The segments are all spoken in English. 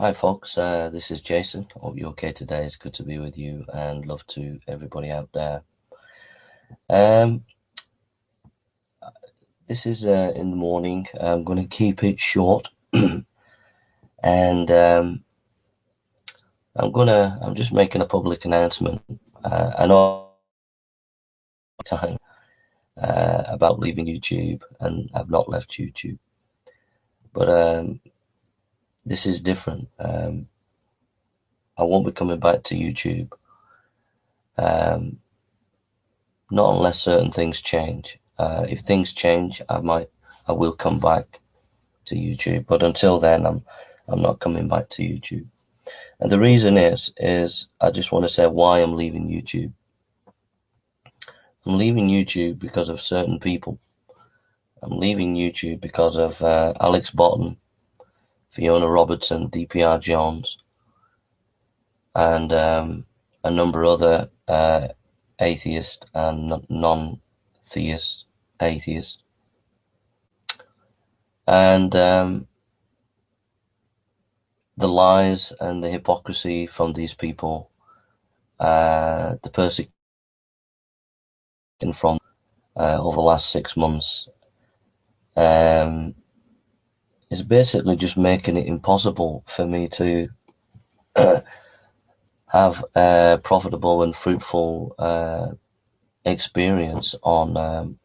Hi, folks. This is Jason. Hope you're okay today. It's good to be with you, and love to everybody out there. Um, this is in the morning. I'm going to keep it short, and I'm just making a public announcement. I know time about leaving YouTube, and I've not left YouTube, but this is different. I won't be coming back to YouTube. Um, Not unless certain things change. If things change, I will come back to YouTube. But until then, I'm not coming back to YouTube. And the reason is I just want to say why I'm leaving YouTube. I'm leaving YouTube because of certain people. I'm leaving YouTube because of Alex Botton, Fiona Robertson, DPR Jones, and a number of other atheist and non-theist atheists. And the lies and the hypocrisy from these people, the persecution from over the last 6 months, is basically just making it impossible for me to have a profitable and fruitful experience on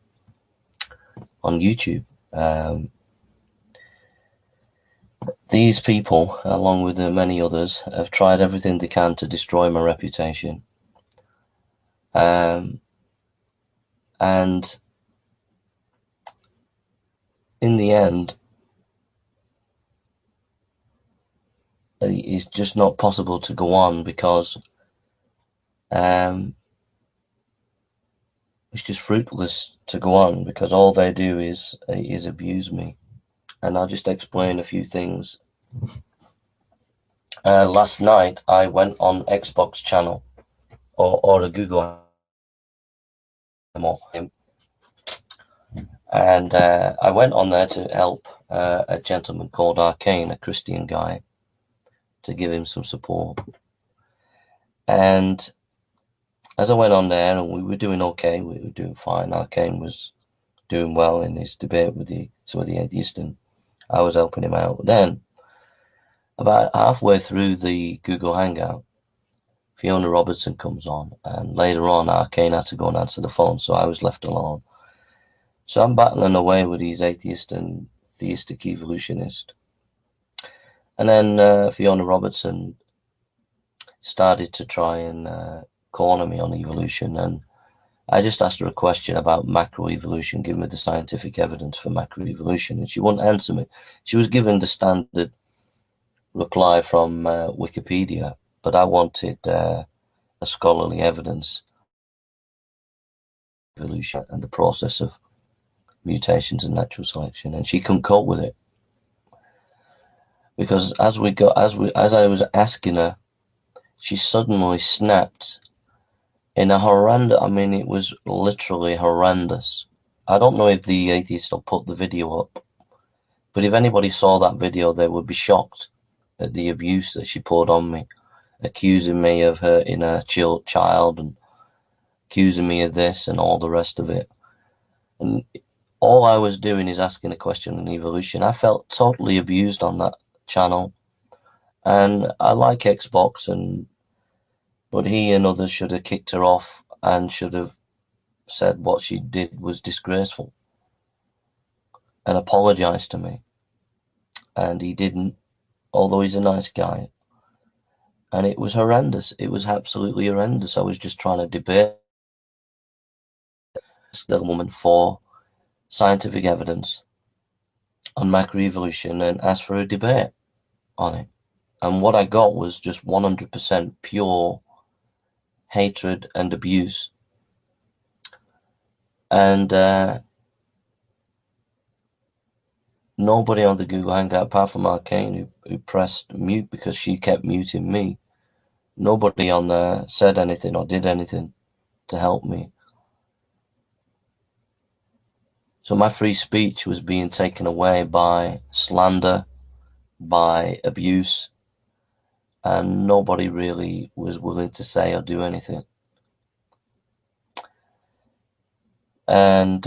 YouTube. These people, along with many others, have tried everything they can to destroy my reputation. And in the end, it's just not possible to go on because it's just fruitless to go on because all they do is abuse me. And I'll just explain a few things. Last night I went on Xbox channel or a Google, and I went on there to help a gentleman called Arcane, a Christian guy, to give him some support. And as I went on there, and we were doing okay, we were doing fine. Arcane was doing well in his debate with some of the atheists, and I was helping him out. Then, about halfway through the Google Hangout, Fiona Robertson comes on, and later on, Arcane had to go and answer the phone, so I was left alone. So I'm battling away with these atheist and theistic evolutionists. And then Fiona Robertson started to try and corner me on evolution, and I just asked her a question about macroevolution, give me the scientific evidence for macroevolution, and she wouldn't answer me. She was giving the standard reply from Wikipedia, but I wanted a scholarly evidence of evolution and the process of mutations and natural selection, and she couldn't cope with it because as I was asking her, she suddenly snapped in a horrendous. I mean, it was literally horrendous. I don't know if the atheists will put the video up, but if anybody saw that video, they would be shocked at the abuse that she poured on me, accusing me of hurting a child and accusing me of this and all the rest of it. And all I was doing is asking a question on evolution. I felt totally abused on that channel, and I like Xbox, but he and others should have kicked her off and should have said what she did was disgraceful and apologized to me. And he didn't, although he's a nice guy. And it was horrendous. It was absolutely horrendous. I was just trying to debate the woman for scientific evidence on macroevolution and asked for a debate on it. And what I got was just 100% pure hatred and abuse. And nobody on the Google Hangout, apart from Arcane, who pressed mute because she kept muting me, nobody on there said anything or did anything to help me. So my free speech was being taken away by slander, by abuse, and nobody really was willing to say or do anything. And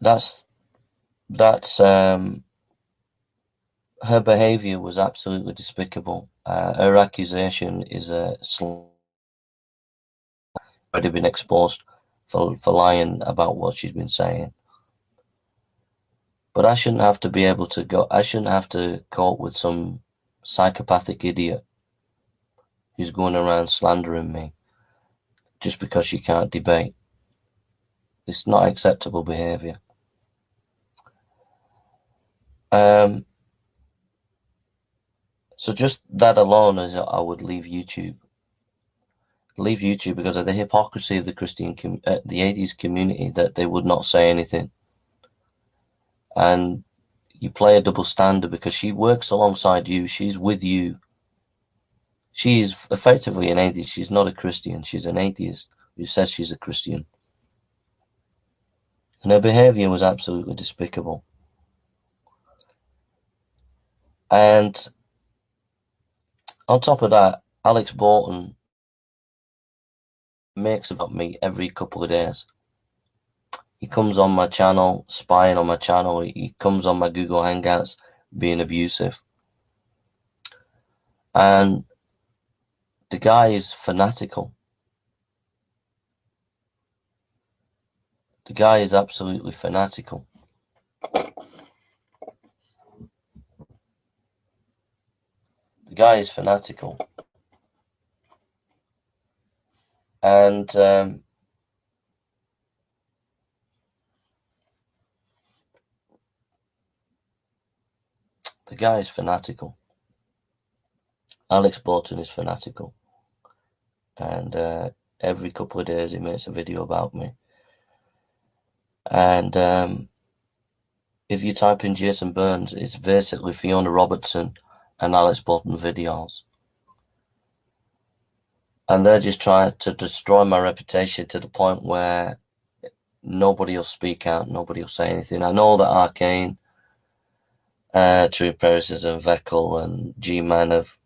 that's her behavior was absolutely despicable. Her accusation is already been exposed for lying about what she's been saying. But I shouldn't have to be able to go. I shouldn't have to cope with some psychopathic idiot who's going around slandering me just because she can't debate. It's not acceptable behavior. So just that alone is I would leave YouTube. Leave YouTube because of the hypocrisy of the atheist community, that they would not say anything. And you play a double standard because she works alongside you. She's with you. She is effectively an atheist. She's not a Christian. She's an atheist who says she's a Christian. And her behavior was absolutely despicable. And on top of that, Alex Borton makes about me every couple of days. He comes on my channel, spying on my channel. He comes on my Google Hangouts, being abusive. And the guy is fanatical. The guy is absolutely fanatical. The guy is fanatical. And the guy is fanatical. Alex Borton is fanatical. And every couple of days he makes a video about me. And if you type in Jason Burns, it's basically Fiona Robertson and Alex Borton videos. And they're just trying to destroy my reputation to the point where nobody will speak out, nobody will say anything. I know that Arcane, True Paris and Vekel and G-Man have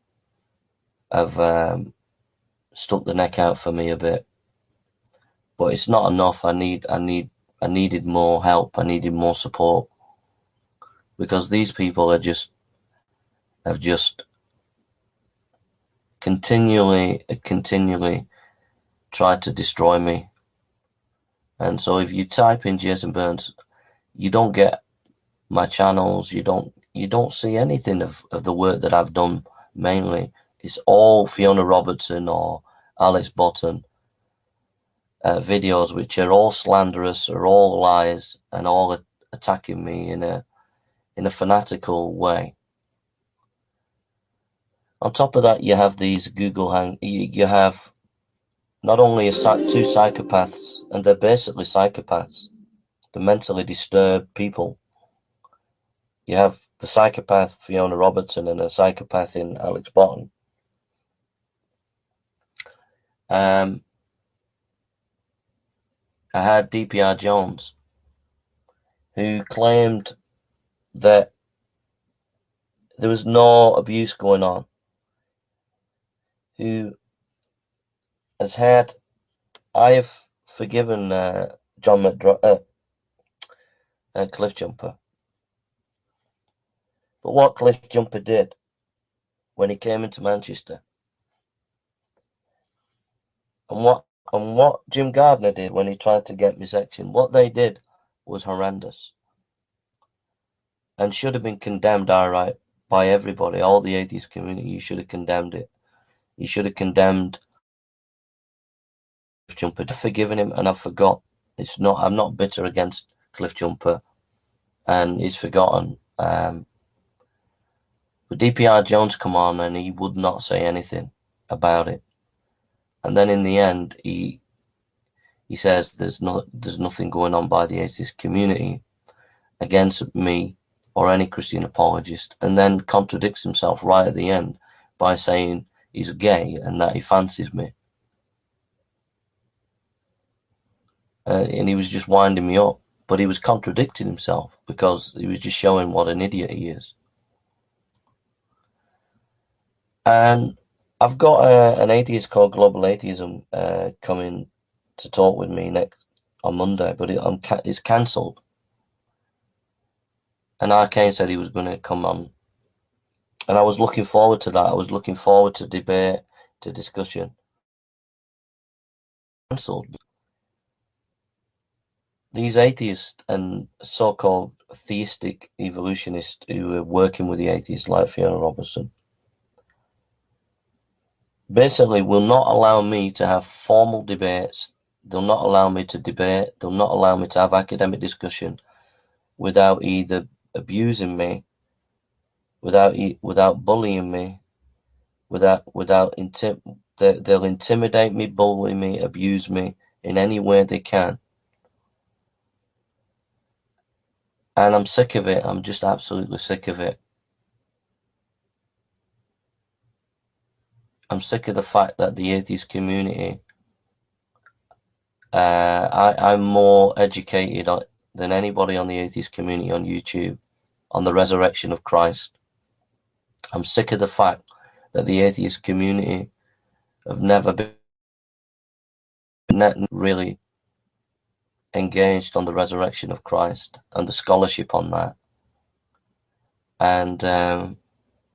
stuck the neck out for me a bit, but it's not enough. I needed more help. I needed more support, because these people have just continually tried to destroy me. And so if you type in Jason Burns, you don't get my channels, you don't see anything of the work that I've done. Mainly it's all Fiona Robertson or Alex Borton videos, which are all slanderous, are all lies, and all attacking me in a fanatical way. On top of that, you have these you have not only two psychopaths, and they're basically psychopaths, the mentally disturbed people. You have the psychopath Fiona Robertson and a psychopath in Alex Borton. I had DPR Jones, who claimed that there was no abuse going on, who has had, I have forgiven Cliff Jumper. But what Cliff Jumper did when he came into Manchester, and what Jim Gardner did when he tried to get me section, what they did was horrendous, and should have been condemned outright by everybody. All the atheist community, you should have condemned it. You should have condemned Cliff Jumper. I've forgiven him, and I've forgot. I'm not bitter against Cliff Jumper, and he's forgotten. But DPR Jones come on, and he would not say anything about it. And then in the end, he says there's nothing going on by the atheist community against me or any Christian apologist, and then contradicts himself right at the end by saying he's gay and that he fancies me. And he was just winding me up, but he was contradicting himself because he was just showing what an idiot he is. And I've got an atheist called Global Atheism coming to talk with me next on Monday, but it's cancelled. And Arcane said he was going to come on, and I was looking forward to that. I was looking forward to debate, to discussion. Cancelled. These atheists and so-called theistic evolutionists who are working with the atheists like Fiona Robertson basically will not allow me to have formal debates. They'll not allow me to debate. They'll not allow me to have academic discussion without either abusing me, without bullying me, they'll intimidate me, bully me, abuse me in any way they can. And I'm sick of it. I'm just absolutely sick of it. I'm sick of the fact that the atheist community, I'm more educated than anybody on the atheist community on YouTube on the resurrection of Christ. I'm sick of the fact that the atheist community have never been really engaged on the resurrection of Christ and the scholarship on that. And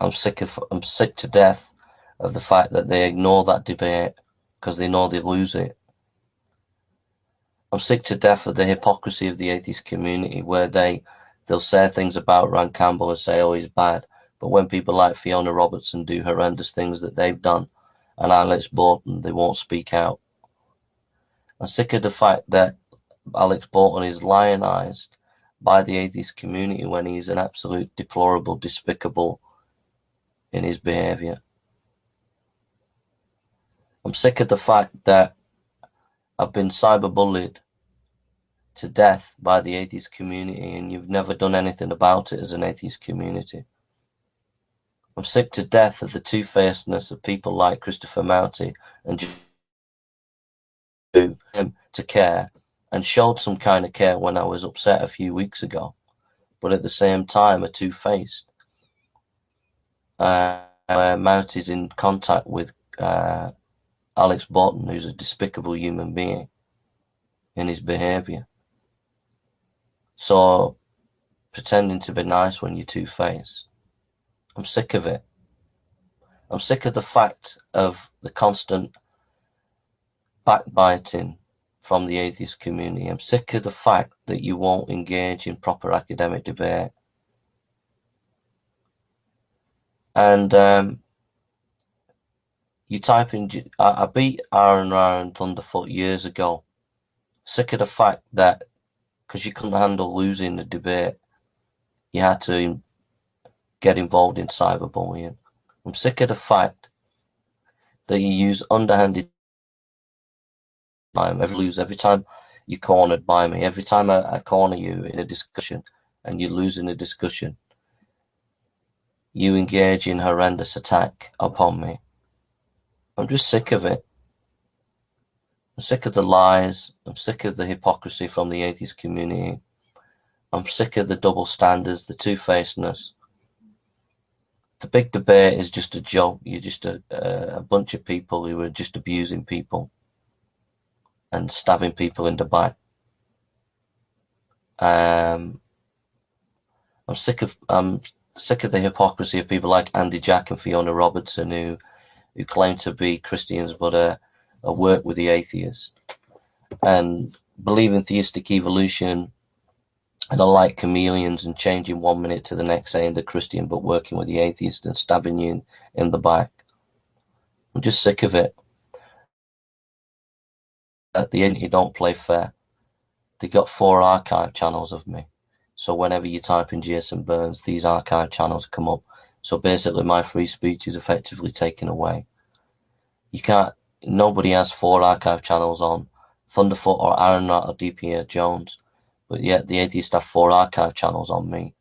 I'm sick to death of the fact that they ignore that debate because they know they lose it. I'm sick to death of the hypocrisy of the atheist community where they'll say things about Rand Campbell and say, oh, he's bad. But when people like Fiona Robertson do horrendous things that they've done and Alex Bolton, they won't speak out. I'm sick of the fact that Alex Bolton is lionized by the atheist community when he's an absolute deplorable, despicable in his behavior. I'm sick of the fact that I've been cyberbullied to death by the atheist community and you've never done anything about it as an atheist community. I'm sick to death of the two-facedness of people like Christopher Mouty and to care and showed some kind of care when I was upset a few weeks ago, but at the same time are two-faced. Mouty's in contact with Alex Bolton, who's a despicable human being in his behavior. So pretending to be nice when you're two-faced. I'm sick of it. I'm sick of the fact of the constant backbiting from the atheist community. I'm sick of the fact that you won't engage in proper academic debate. And you type in, I beat Aaron and Thunderfoot years ago. Sick of the fact that because you couldn't handle losing the debate, you had to get involved in cyberbullying. I'm sick of the fact that you use underhanded time. Every time you're cornered by me, every time I corner you in a discussion and you lose in a discussion, you engage in horrendous attack upon me. I'm just sick of it. I'm sick of the lies. I'm sick of the hypocrisy from the atheist community. I'm sick of the double standards, the two-facedness. The big debate is just a joke. You're just a bunch of people who are just abusing people and stabbing people in the back. I'm sick of the hypocrisy of people like Andy Jack and Fiona Robertson who claim to be Christians but work with the atheists and believe in theistic evolution and are like chameleons and changing 1 minute to the next saying they're Christian but working with the atheist and stabbing you in the back. I'm just sick of it. At the end, you don't play fair. They got 4 archive channels of me. So whenever you type in Jason Burns, these archive channels come up. So basically my free speech is effectively taken away. Nobody has 4 archive channels on Thunderfoot or Aaron or DPA Jones, but yet the atheists have 4 archive channels on me.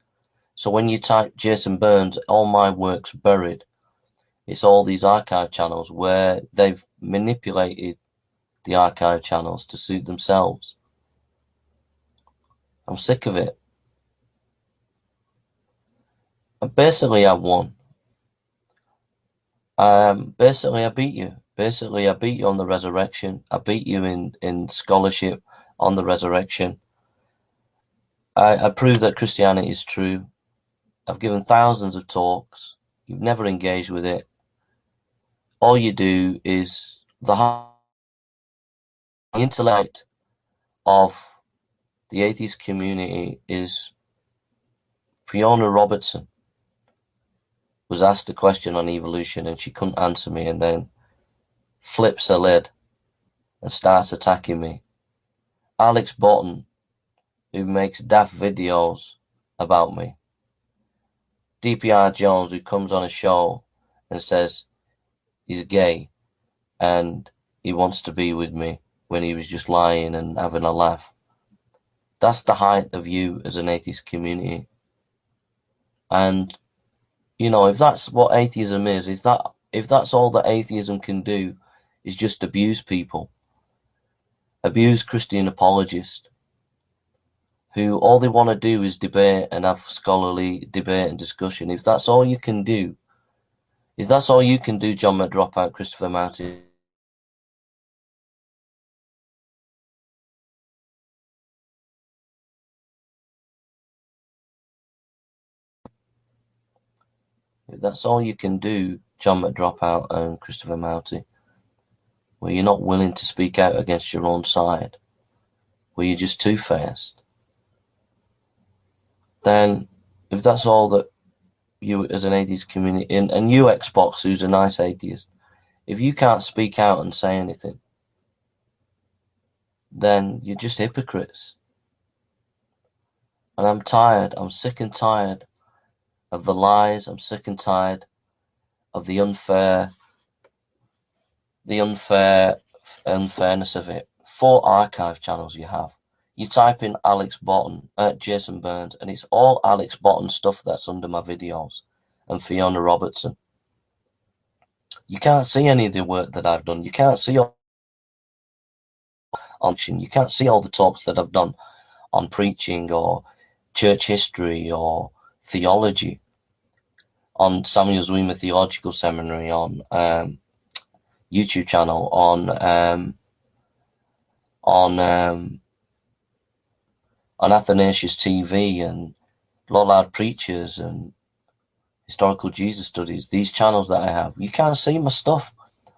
So when you type Jason Burns, all my work's buried. It's all these archive channels where they've manipulated the archive channels to suit themselves. I'm sick of it. And basically I won. Basically, I beat you. Basically, I beat you on the resurrection. I beat you in scholarship on the resurrection. I proved that Christianity is true. I've given thousands of talks. You've never engaged with it. All you do is the intellect of the atheist community is Fiona Robertson was asked a question on evolution and she couldn't answer me and then flips her lid and starts attacking me. Alex Botton, who makes daft videos about me. DPR Jones, who comes on a show and says he's gay and he wants to be with me when he was just lying and having a laugh. That's the height of you as an atheist community. And, you know, if that's what atheism is that if that's all that atheism can do is just abuse people, abuse Christian apologists, who all they want to do is debate and have scholarly debate and discussion. If that's all you can do, John McDropout, Christopher Martin. If that's all you can do, John McDropout and Christopher Mouty, where you're not willing to speak out against your own side, where you're just two-faced, then if that's all that you as an atheist community, and you Xbox, who's a nice atheist, if you can't speak out and say anything, then you're just hypocrites. And I'm tired, I'm sick and tired of the lies, I'm sick and tired of the unfairness of it. 4 archive channels you have. You type in Alex Botton, Jason Burns, and it's all Alex Botton stuff that's under my videos, and Fiona Robertson. You can't see any of the work that I've done. You can't see all you can't see all the talks that I've done on preaching or church history or theology, on Samuel Zwima Theological Seminary, on YouTube channel, on Athanasius TV and Lollard Preachers and Historical Jesus Studies, these channels that I have. You can't see my stuff.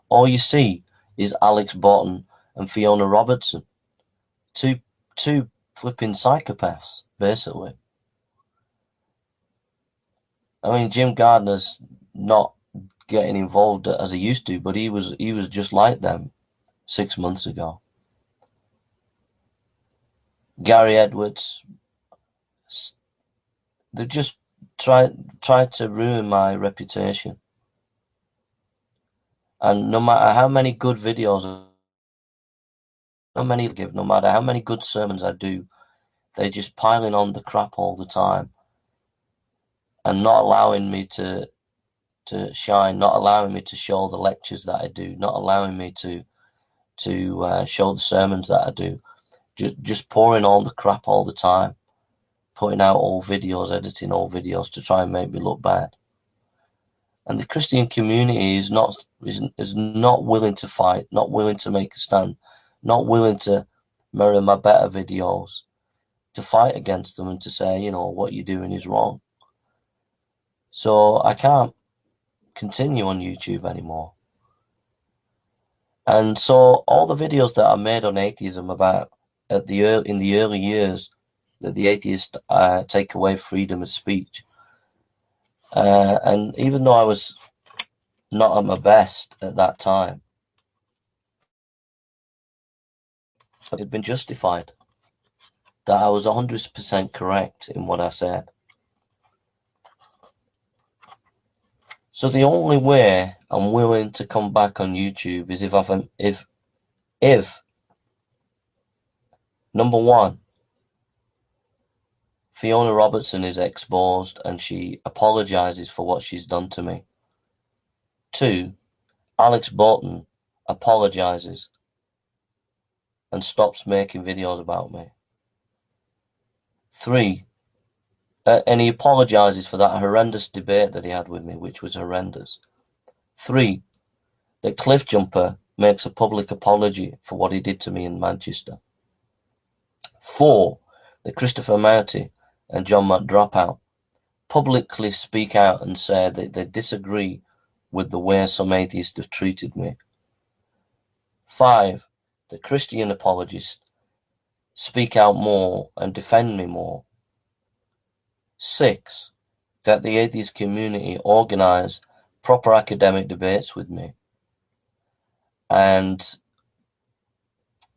All you see is Alex Botton and Fiona Robertson. Two flipping psychopaths, basically. I mean, Jim Gardner's not getting involved as he used to, but he was just like them 6 months ago. Gary Edwards, they've just tried to ruin my reputation. And no matter how many good videos, no matter how many good sermons I do, they're just piling on the crap all the time and not allowing me to shine, not allowing me to show the lectures that I do, not allowing me to show the sermons that I do. Just pouring all the crap all the time, putting out all videos, editing all videos to try and make me look bad. And the Christian community is not willing to fight, not willing to make a stand, not willing to mirror my better videos, to fight against them and to say, you know, what you're doing is wrong. So I can't continue on YouTube anymore. And so all the videos that I made on atheism about in the early years that the atheists take away freedom of speech, and even though I was not at my best at that time, it had been justified that I was 100% correct in what I said. So the only way I'm willing to come back on YouTube is if number one, Fiona Robertson is exposed and she apologizes for what she's done to me. 2, Alex Botton apologizes and stops making videos about me. 3, and he apologizes for that horrendous debate that he had with me, which was horrendous. 3, that Cliff Jumper makes a public apology for what he did to me in Manchester. 4, that Christopher Mouty and John McDropout publicly speak out and say that they disagree with the way some atheists have treated me. 5, that Christian apologists speak out more and defend me more. 6, that the atheist community organise proper academic debates with me. And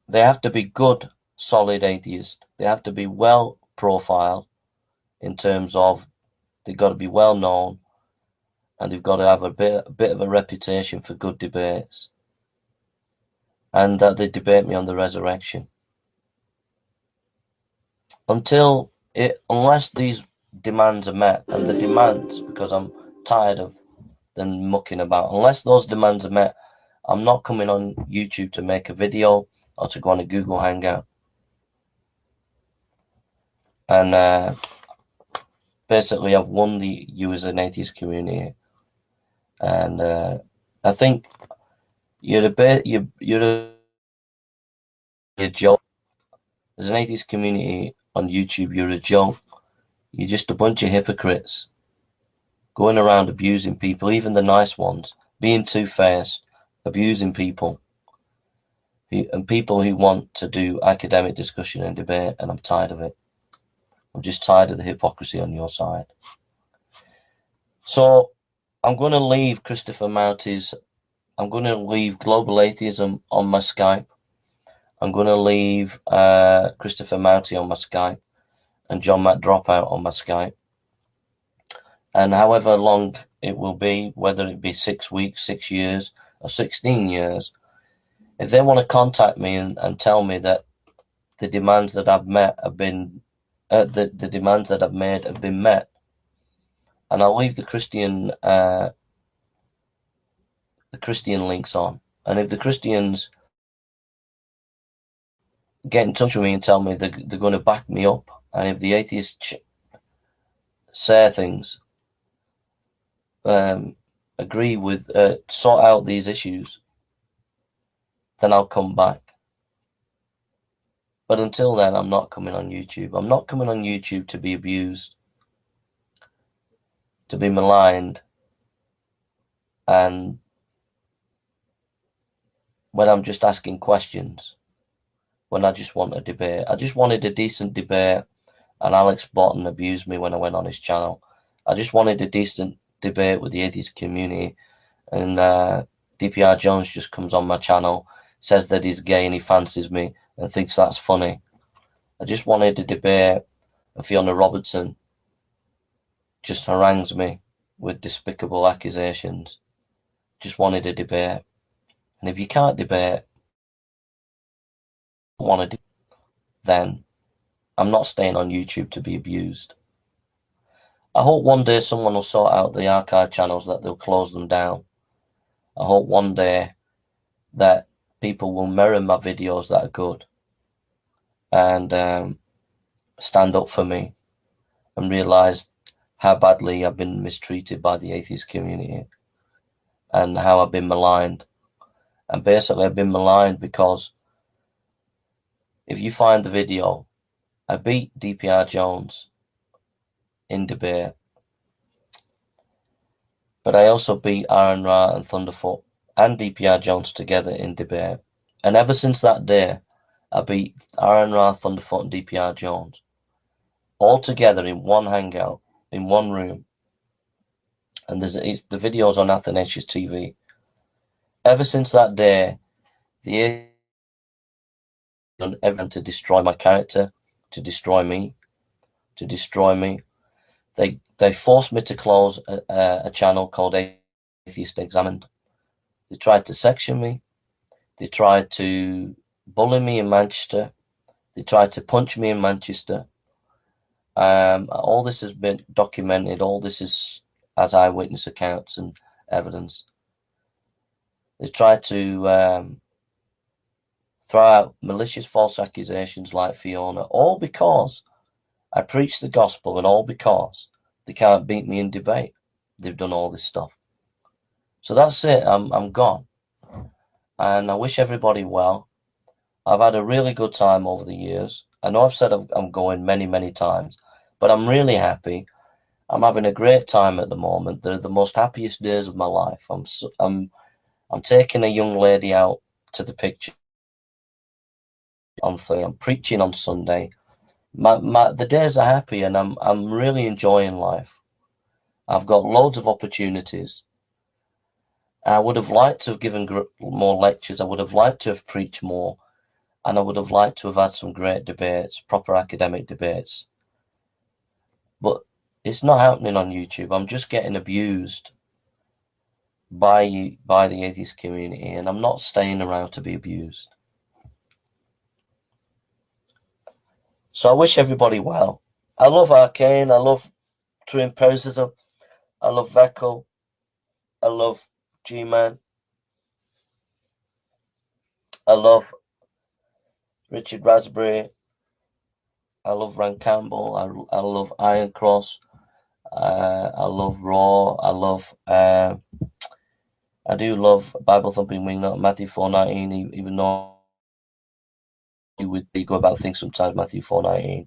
they have to be good, solid atheists. They have to be well profiled in terms of they've got to be well known, and they've got to have a bit of a reputation for good debates, and that they debate me on the resurrection. Unless these demands are met, and the demands, because I'm tired of them mucking about, unless those demands are met, I'm not coming on YouTube to make a video or to go on a Google Hangout. And basically, I've won you as an atheist community, and I think you're a joke. As an atheist community on YouTube, you're a joke. You're just a bunch of hypocrites going around abusing people, even the nice ones, being two-faced, abusing people, and people who want to do academic discussion and debate, and I'm tired of it. I'm just tired of the hypocrisy on your side. So I'm going to leave Christopher Mouty's, I'm going to leave Global Atheism on my Skype. I'm going to leave Christopher Mouty on my Skype and John McDropout on my Skype. And however long it will be, whether it be 6 weeks, 6 years, or 16 years, if they want to contact me and tell me that the demands that I've met have been, the demands that I've made have been met, and I'll leave the Christian links on. And if the Christians get in touch with me and tell me they're going to back me up, and if the atheists say things, agree with, sort out these issues, then I'll come back. But until then, I'm not coming on YouTube. I'm not coming on YouTube to be abused, to be maligned, and when I'm just asking questions, when I just want a debate. I just wanted a decent debate, and Alex Botten abused me when I went on his channel. I just wanted a decent debate with the atheist community, and DPR Jones just comes on my channel, says that he's gay and he fancies me and thinks that's funny. I just wanted a debate, and Fiona Robertson just harangues me with despicable accusations. Just wanted a debate. And if you can't debate, then I'm not staying on YouTube to be abused. I hope one day someone will sort out the archive channels, that they'll close them down. I hope one day that people will mirror my videos that are good and stand up for me and realise how badly I've been mistreated by the atheist community and how I've been maligned. And basically I've been maligned because if you find the video, I beat DPR Jones in debate, but I also beat Aaron Ra and Thunderfoot and DPR Jones together in debate. And ever since that day, I beat Aaron Ra, Thunderfoot, and DPR Jones all together in one hangout, in one room. And the videos on Athanasius TV. Ever since that day, the done everything to destroy my character, to destroy me, to destroy me. They forced me to close a channel called Atheist Examined. They tried to section me. They tried to bully me in Manchester. They tried to punch me in Manchester. All this has been documented. All this is as eyewitness accounts and evidence. They tried to throw out malicious false accusations like Fiona, all because I preach the gospel and all because they can't beat me in debate. They've done all this stuff. So that's it. I'm gone. And I wish everybody well. I've had a really good time over the years. I know I've said I'm going many, many times, but I'm really happy. I'm having a great time at the moment. They're the most happiest days of my life. I'm taking a young lady out to the picture on Thursday. I'm preaching on Sunday. The days are happy, and I'm really enjoying life. I've got loads of opportunities. I would have liked to have given more lectures. I would have liked to have preached more, and I would have liked to have had some great debates, proper academic debates. But it's not happening on YouTube. I'm just getting abused by the atheist community, and I'm not staying around to be abused. So I wish everybody well. I love Arcane. I love True Empiricism. I love Vecco. I love G-Man. I love Richard Raspberry. I love Rand Campbell. I love Iron Cross. I love Raw. I do love Bible Thumping Wingnut, Matthew 4:19, even though you would go about things sometimes, Matthew 4:19.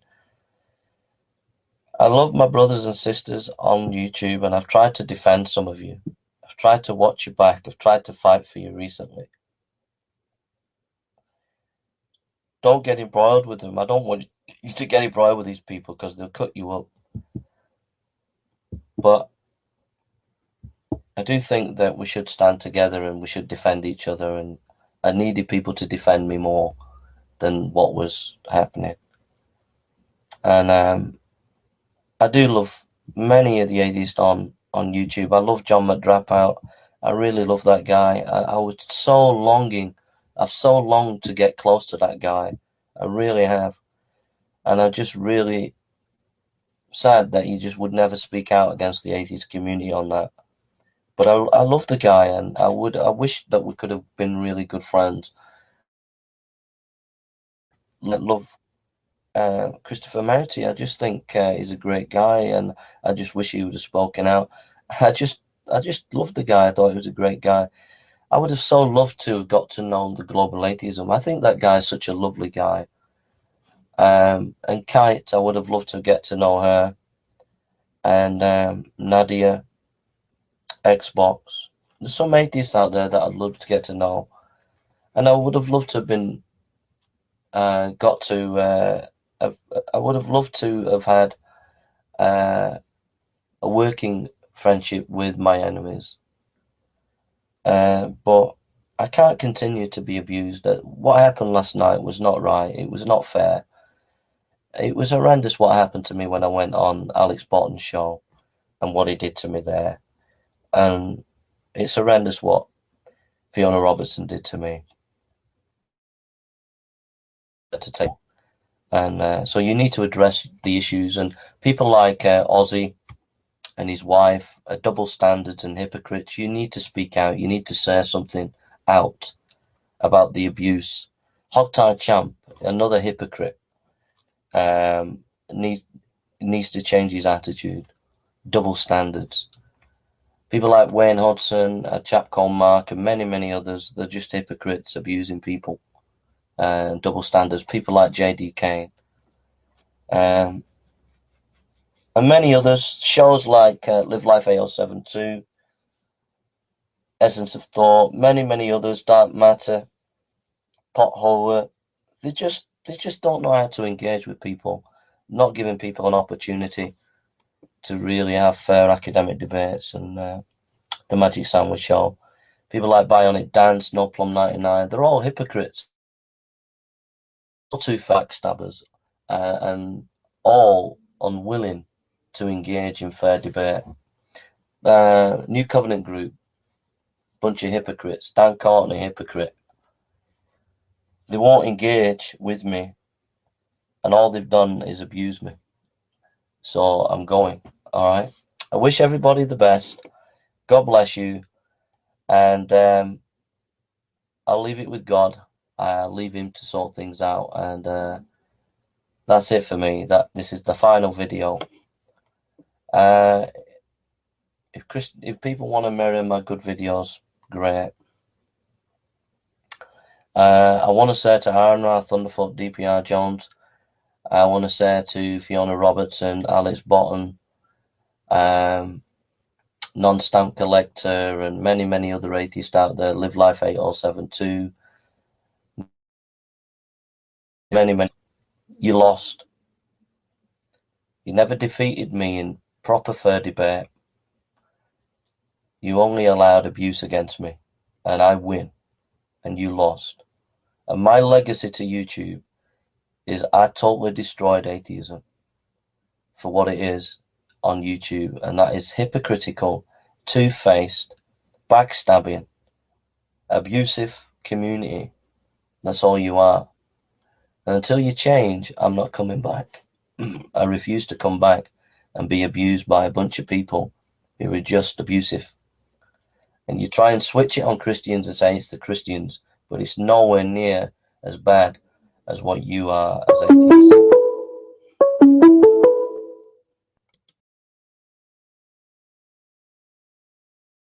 I love my brothers and sisters on YouTube, and I've tried to defend some of you. I've tried to watch your back. I've tried to fight for you recently. Don't get embroiled with them. I don't want you to get embroiled with these people because they'll cut you up. But I do think that we should stand together and we should defend each other, and I needed people to defend me more than what was happening. And I do love many of the atheists on YouTube. I love John McDrapout. I really love that guy. I was so longing. I've so longed to get close to that guy. I really have. And I'm just really sad that he just would never speak out against the atheist community on that. But I love the guy, and I wish that we could have been really good friends. I love Christopher Mouty. I just think he's a great guy, and I just wish he would have spoken out. I just loved the guy. I thought he was a great guy. I would have so loved to have got to know the global atheism. I think that guy is such a lovely guy. And Kite, I would have loved to get to know her. And Nadia, Xbox. There's some atheists out there that I'd love to get to know. And I would have loved to have been, got to, I would have loved to have had a working friendship with my enemies. But I can't continue to be abused. What happened last night was not right. It was not fair. It was horrendous what happened to me when I went on Alex Botton's show and what he did to me there. And it's horrendous what Fiona Robertson did to me. To take, and so you need to address the issues. And people like Ozzy and his wife are double standards and hypocrites. You need to speak out. You need to say something out about the abuse. Hogtie Champ, another hypocrite, needs to change his attitude. Double standards. People like Wayne Hodgson, a chap called Mark, and many, many others, they're just hypocrites abusing people. Double standards. People like J.D. Kane. And many others. Shows like Live Life 8072, Essence of Thought, many, many others, Dark Matter, Potholer. They just don't know how to engage with people, not giving people an opportunity to really have fair academic debates. And the Magic Sandwich Show. People like Bionic Dance, No Plum 99, they're all hypocrites. All two backstabbers, and all unwilling to engage in fair debate. New Covenant Group, bunch of hypocrites. Dan Courtney, hypocrite. They won't engage with me, and all they've done is abuse me. So I'm going, all right? I wish everybody the best. God bless you. And I'll leave it with God. I'll leave him to sort things out. And that's it for me. This is the final video. if people want to mirror my good videos, great. I want to say to Ironra, Thunderfoot, DPR Jones, I want to say to Fiona Robertson, Alex Botton, Non-Stamp Collector, and many other atheists out there, Live Life 8072, many, you lost. You never defeated me in proper fair debate. You only allowed abuse against me, and I win, and you lost. And my legacy to YouTube is I totally destroyed atheism for what it is on YouTube, and that is hypocritical, two-faced, backstabbing, abusive community. That's all you are. And until you change, I'm not coming back. I refuse to come back and be abused by a bunch of people who are just abusive. And you try and switch it on Christians and say it's the Christians, but it's nowhere near as bad as what you are as atheists.